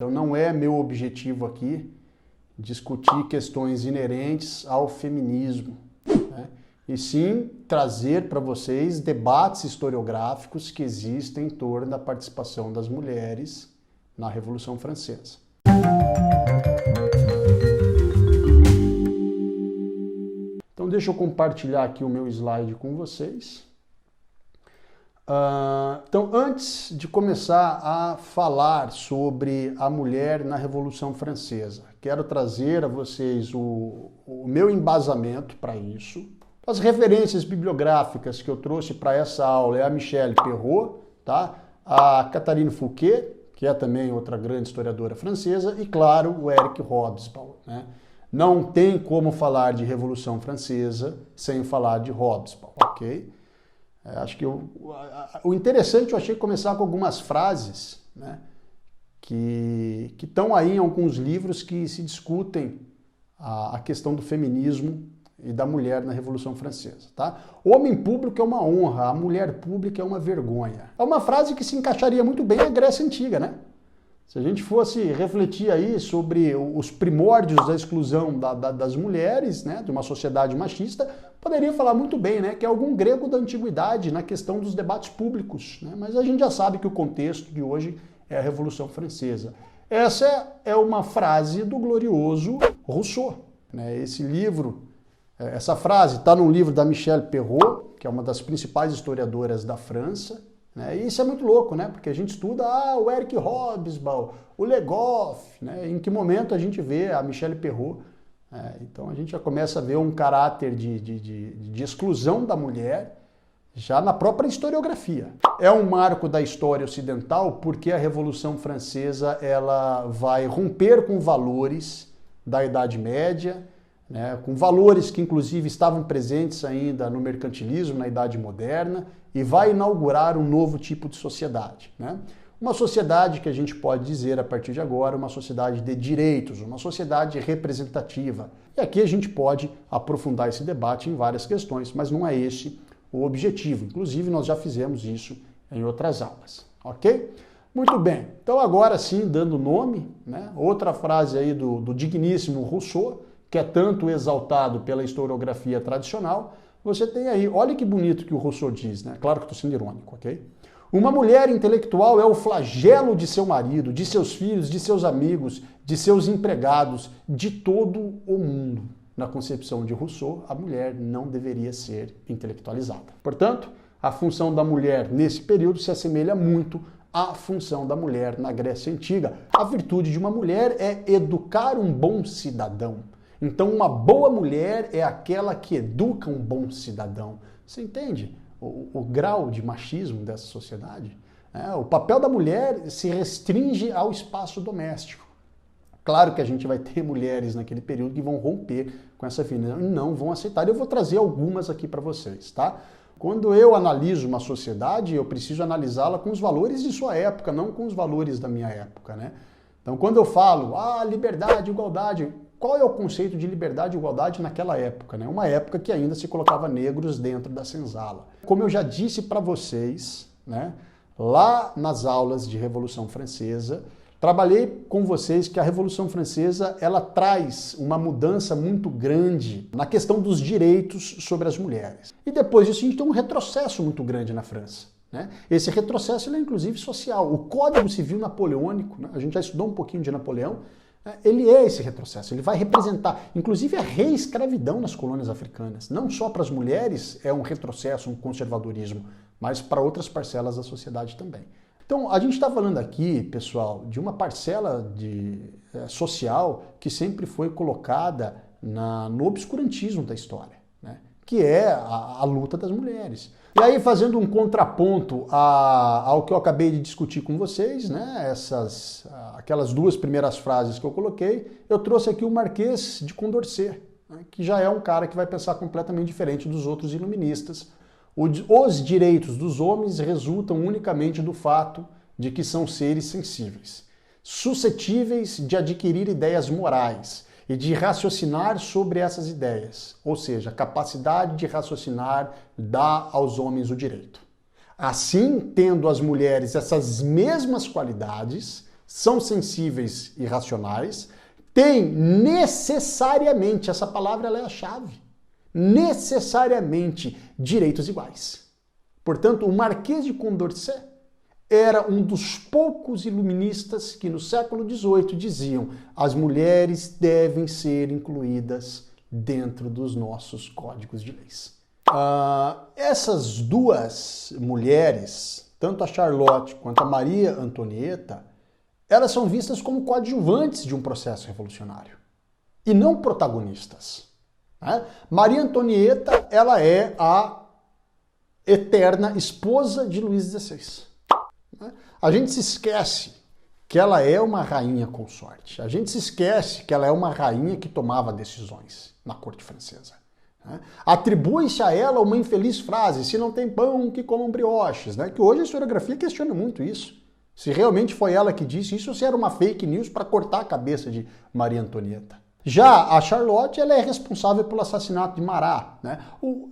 Então não é meu objetivo aqui discutir questões inerentes ao feminismo, né? E sim trazer para vocês debates historiográficos que existem em torno da participação das mulheres na Revolução Francesa. Então deixa eu compartilhar aqui o meu slide com vocês. Então, antes de começar a falar sobre a mulher na Revolução Francesa, quero trazer a vocês o meu embasamento para isso. As referências bibliográficas que eu trouxe para essa aula é a Michelle Perrault, tá? A Catherine Fouquet, que é também outra grande historiadora francesa, e, claro, o Eric Hobsbawm, né? Não tem como falar de Revolução Francesa sem falar de Hobsbawm, ok? Acho que o interessante eu achei começar com algumas frases, né, que estão aí em alguns livros que se discutem a questão do feminismo e da mulher na Revolução Francesa. Tá? O homem público é uma honra, a mulher pública é uma vergonha. É uma frase que se encaixaria muito bem na Grécia Antiga, né? Se a gente fosse refletir aí sobre os primórdios da exclusão das mulheres, né, de uma sociedade machista, poderia falar muito bem, né, que é algum grego da antiguidade na questão dos debates públicos, né, mas a gente já sabe que o contexto de hoje é a Revolução Francesa. Essa é uma frase do glorioso Rousseau, né, esse livro, essa frase está num livro da Michelle Perrault, que é uma das principais historiadoras da França. E isso é muito louco, né? Porque a gente estuda o Eric Hobsbawm, o Le Goff, né? Em que momento a gente vê a Michelle Perrault. Então a gente já começa a ver um caráter de exclusão da mulher já na própria historiografia. É um marco da história ocidental porque a Revolução Francesa ela vai romper com valores da Idade Média, né, com valores que inclusive estavam presentes ainda no mercantilismo, na Idade Moderna, e vai inaugurar um novo tipo de sociedade. Né? Uma sociedade que a gente pode dizer a partir de agora, uma sociedade de direitos, uma sociedade representativa. E aqui a gente pode aprofundar esse debate em várias questões, mas não é esse o objetivo. Inclusive nós já fizemos isso em outras aulas, ok? Muito bem, então agora sim, dando nome, né, outra frase aí do digníssimo Rousseau, que é tanto exaltado pela historiografia tradicional, você tem aí, olha que bonito que o Rousseau diz, né? Claro que estou sendo irônico, ok? Uma mulher intelectual é o flagelo de seu marido, de seus filhos, de seus amigos, de seus empregados, de todo o mundo. Na concepção de Rousseau, a mulher não deveria ser intelectualizada. Portanto, a função da mulher nesse período se assemelha muito à função da mulher na Grécia Antiga. A virtude de uma mulher é educar um bom cidadão. Então, uma boa mulher é aquela que educa um bom cidadão. Você entende o grau de machismo dessa sociedade? O papel da mulher se restringe ao espaço doméstico. Claro que a gente vai ter mulheres naquele período que vão romper com essa vida e não vão aceitar. Eu vou trazer algumas aqui para vocês, tá? Quando eu analiso uma sociedade, eu preciso analisá-la com os valores de sua época, não com os valores da minha época, né? Então, quando eu falo, liberdade, igualdade, qual é o conceito de liberdade e igualdade naquela época? Né? Uma época que ainda se colocava negros dentro da senzala. Como eu já disse para vocês, né, lá nas aulas de Revolução Francesa, trabalhei com vocês que a Revolução Francesa ela traz uma mudança muito grande na questão dos direitos sobre as mulheres. E depois disso a gente tem um retrocesso muito grande na França. Né? Esse retrocesso ele é inclusive social. O Código Civil Napoleônico, né, a gente já estudou um pouquinho de Napoleão, ele é esse retrocesso, ele vai representar, inclusive a reescravidão nas colônias africanas. Não só para as mulheres é um retrocesso, um conservadorismo, mas para outras parcelas da sociedade também. Então, a gente está falando aqui, pessoal, de uma parcela social que sempre foi colocada no obscurantismo da história, né? Que é a luta das mulheres. E aí, fazendo um contraponto ao que eu acabei de discutir com vocês, né, aquelas duas primeiras frases que eu coloquei, eu trouxe aqui o Marquês de Condorcet, né, que já é um cara que vai pensar completamente diferente dos outros iluministas. Os direitos dos homens resultam unicamente do fato de que são seres sensíveis, suscetíveis de adquirir ideias morais e de raciocinar sobre essas ideias, ou seja, a capacidade de raciocinar dá aos homens o direito. Assim, tendo as mulheres essas mesmas qualidades, são sensíveis e racionais, têm necessariamente, essa palavra ela é a chave, necessariamente direitos iguais. Portanto, o Marquês de Condorcet era um dos poucos iluministas que no século XVIII diziam: as mulheres devem ser incluídas dentro dos nossos códigos de leis. Essas duas mulheres, tanto a Charlotte quanto a Maria Antonieta, elas são vistas como coadjuvantes de um processo revolucionário e não protagonistas. Né? Maria Antonieta, ela é a eterna esposa de Luís XVI. A gente se esquece que ela é uma rainha consorte. A gente se esquece que ela é uma rainha que tomava decisões na corte francesa. Atribui-se a ela uma infeliz frase: se não tem pão, que comam brioches, né? Que hoje a historiografia questiona muito isso. Se realmente foi ela que disse isso ou se era uma fake news para cortar a cabeça de Maria Antonieta. Já a Charlotte, ela é responsável pelo assassinato de Marat. Né?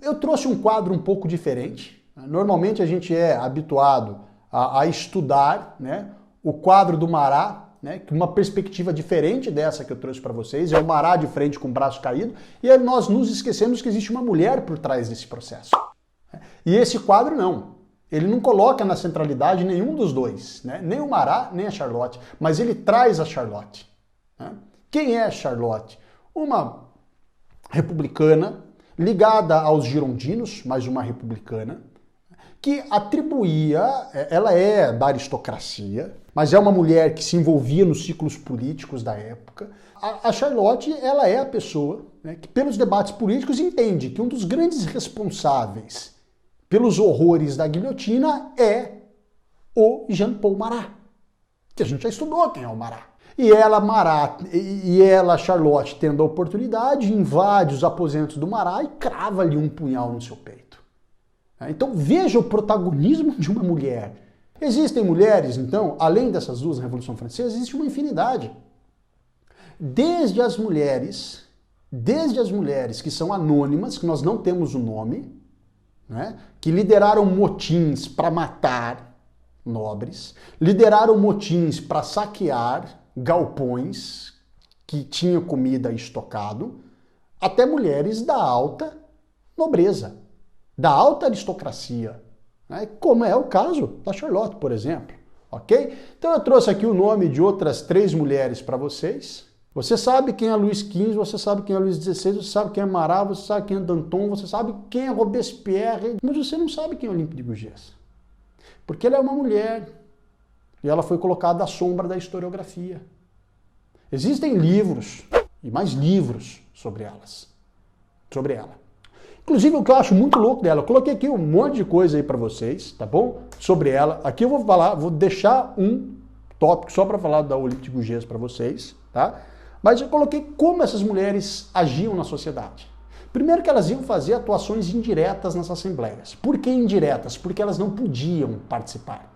Eu trouxe um quadro um pouco diferente. Normalmente a gente é habituado a estudar, né, o quadro do Marat, né, uma perspectiva diferente dessa que eu trouxe para vocês, é o Marat de frente com o braço caído, e aí nós nos esquecemos que existe uma mulher por trás desse processo. E esse quadro não. Ele não coloca na centralidade nenhum dos dois, né, nem o Marat, nem a Charlotte, mas ele traz a Charlotte. Né? Quem é a Charlotte? Uma republicana, ligada aos girondinos, mas uma republicana, que atribuía, ela é da aristocracia, mas é uma mulher que se envolvia nos ciclos políticos da época. A Charlotte, ela é a pessoa, né, que pelos debates políticos entende que um dos grandes responsáveis pelos horrores da guilhotina é o Jean-Paul Marat, que a gente já estudou quem é o Marat. E ela, Charlotte, tendo a oportunidade, invade os aposentos do Marat e crava-lhe um punhal no seu peito. Então veja o protagonismo de uma mulher. Existem mulheres, então, além dessas duas na Revolução Francesa, existe uma infinidade. Desde as mulheres que são anônimas, que nós não temos o nome, né, que lideraram motins para matar nobres, lideraram motins para saquear galpões que tinham comida estocado, até mulheres da alta nobreza, da alta aristocracia, né? Como é o caso da Charlotte, por exemplo. Ok? Então eu trouxe aqui o nome de outras 3 mulheres para vocês. Você sabe quem é Luís XV, você sabe quem é Luís XVI, você sabe quem é Marat, você sabe quem é Danton, você sabe quem é Robespierre, mas você não sabe quem é Olympe de Gouges. Porque ela é uma mulher e ela foi colocada à sombra da historiografia. Existem livros, e mais livros, sobre ela. Inclusive, o que eu acho muito louco dela, eu coloquei aqui um monte de coisa aí para vocês, tá bom? Sobre ela. Aqui eu vou deixar um tópico só para falar da Olympe de Gouges para vocês, tá? Mas eu coloquei como essas mulheres agiam na sociedade. Primeiro que elas iam fazer atuações indiretas nas assembleias. Por que indiretas? Porque elas não podiam participar.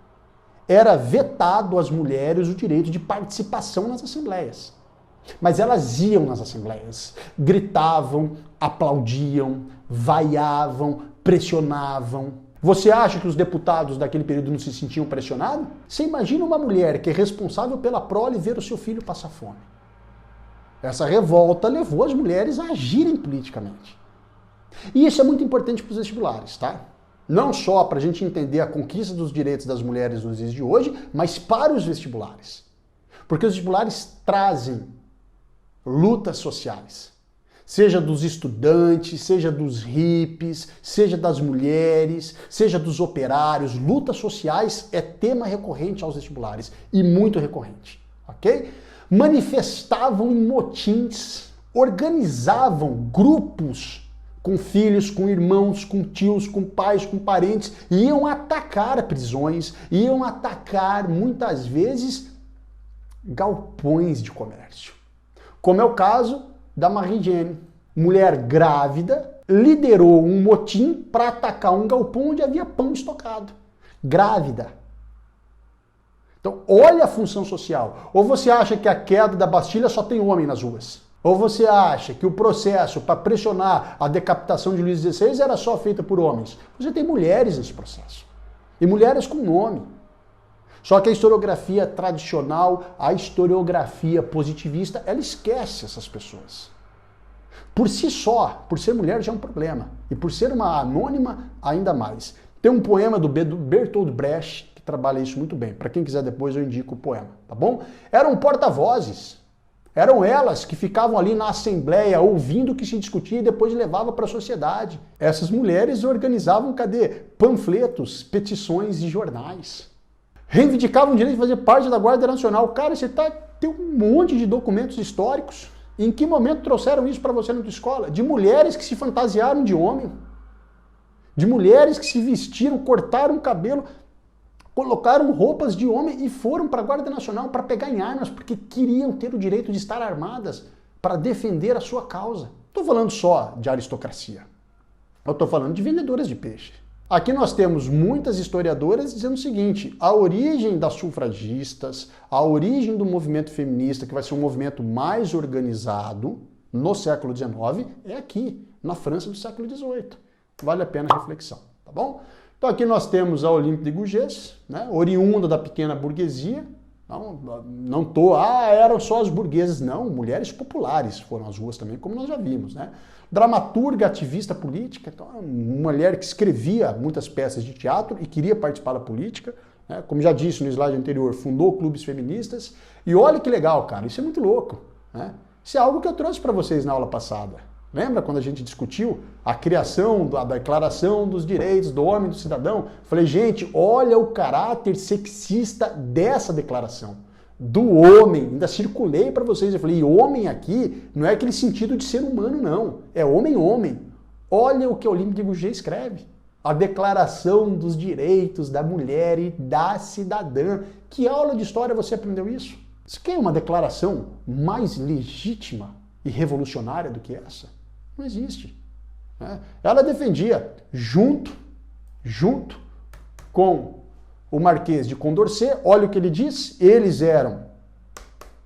Era vetado às mulheres o direito de participação nas assembleias. Mas elas iam nas assembleias, gritavam, aplaudiam, vaiavam, pressionavam. Você acha que os deputados daquele período não se sentiam pressionados? Você imagina uma mulher que é responsável pela prole ver o seu filho passar fome. Essa revolta levou as mulheres a agirem politicamente. E isso é muito importante para os vestibulares, tá? Não só para a gente entender a conquista dos direitos das mulheres nos dias de hoje, mas para os vestibulares. Porque os vestibulares trazem lutas sociais. Seja dos estudantes, seja dos hippies, seja das mulheres, seja dos operários. Lutas sociais é tema recorrente aos vestibulares e muito recorrente, ok? Manifestavam em motins, organizavam grupos com filhos, com irmãos, com tios, com pais, com parentes, iam atacar prisões, iam atacar muitas vezes galpões de comércio. Como é o caso da Marie Jeanne, mulher grávida, liderou um motim para atacar um galpão onde havia pão estocado. Grávida. Então, olha a função social. Ou você acha que a queda da Bastilha só tem homem nas ruas? Ou você acha que o processo para pressionar a decapitação de Luís XVI era só feita por homens? Você tem mulheres nesse processo. E mulheres com nome. Só que a historiografia tradicional, a historiografia positivista, ela esquece essas pessoas. Por si só, por ser mulher já é um problema. E por ser uma anônima, ainda mais. Tem um poema do Bertolt Brecht que trabalha isso muito bem. Para quem quiser depois eu indico o poema, tá bom? Eram porta-vozes. Eram elas que ficavam ali na assembleia ouvindo o que se discutia e depois levava para a sociedade. Essas mulheres organizavam, cadê? Panfletos, petições e jornais. Reivindicavam o direito de fazer parte da Guarda Nacional. Cara, tem um monte de documentos históricos. Em que momento trouxeram isso para você na tua escola? De mulheres que se fantasiaram de homem. De mulheres que se vestiram, cortaram o cabelo, colocaram roupas de homem e foram para a Guarda Nacional para pegar em armas, porque queriam ter o direito de estar armadas para defender a sua causa. Não estou falando só de aristocracia. Eu estou falando de vendedoras de peixe. Aqui nós temos muitas historiadoras dizendo o seguinte: a origem das sufragistas, a origem do movimento feminista, que vai ser um movimento mais organizado no século XIX, é aqui, na França do século XVIII. Vale a pena a reflexão, tá bom? Então aqui nós temos a Olympe de Gouges, né, oriunda da pequena burguesia. Eram só as burguesas. Não, mulheres populares foram às ruas também, como nós já vimos, né? Dramaturga, ativista política, então, uma mulher que escrevia muitas peças de teatro e queria participar da política, né? Como já disse no slide anterior, fundou clubes feministas. E olha que legal, cara, isso é muito louco, né? Isso é algo que eu trouxe para vocês na aula passada. Lembra quando a gente discutiu a criação da Declaração dos Direitos do Homem e do Cidadão? Falei, gente, olha o caráter sexista dessa declaração. Do homem, ainda circulei para vocês, eu falei, homem aqui não é aquele sentido de ser humano, não. É homem-homem. Olha o que Olympe de Gouges escreve. A Declaração dos Direitos da Mulher e da Cidadã. Que aula de história você aprendeu isso? Você quer uma declaração mais legítima e revolucionária do que essa? Não existe. Né? Ela defendia, junto com o Marquês de Condorcet, olha o que ele diz, eles eram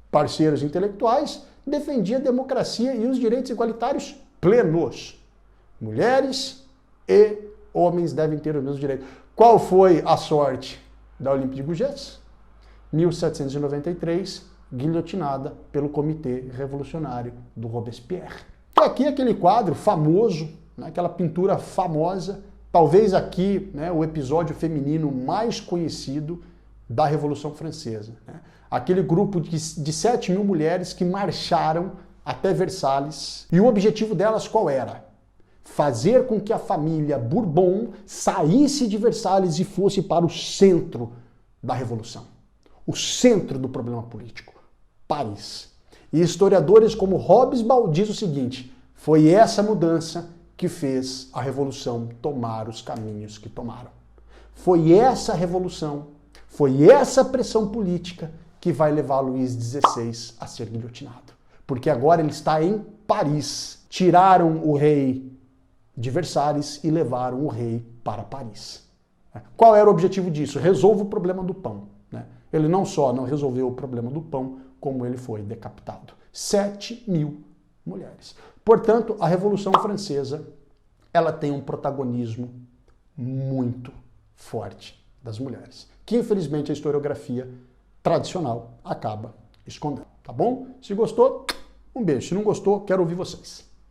parceiros intelectuais, defendia a democracia e os direitos igualitários plenos. Mulheres e homens devem ter os mesmos direitos. Qual foi a sorte da Olympe de Gouges? 1793, guilhotinada pelo Comitê Revolucionário do Robespierre. E aqui aquele quadro famoso, né, aquela pintura famosa, talvez aqui, né, o episódio feminino mais conhecido da Revolução Francesa. Né? Aquele grupo de 7 mil mulheres que marcharam até Versalhes. E o objetivo delas qual era? Fazer com que a família Bourbon saísse de Versalhes e fosse para o centro da Revolução. O centro do problema político. Paris. E historiadores como Hobsbawm diz o seguinte: foi essa mudança que fez a Revolução tomar os caminhos que tomaram. Foi essa revolução, foi essa pressão política que vai levar Luís XVI a ser guilhotinado. Porque agora ele está em Paris. Tiraram o rei de Versalhes e levaram o rei para Paris. Qual era o objetivo disso? Resolva o problema do pão. Ele não só não resolveu o problema do pão, como ele foi decapitado. 7 mil mulheres. Portanto, a Revolução Francesa, ela tem um protagonismo muito forte das mulheres, que infelizmente a historiografia tradicional acaba escondendo, tá bom? Se gostou, um beijo. Se não gostou, quero ouvir vocês.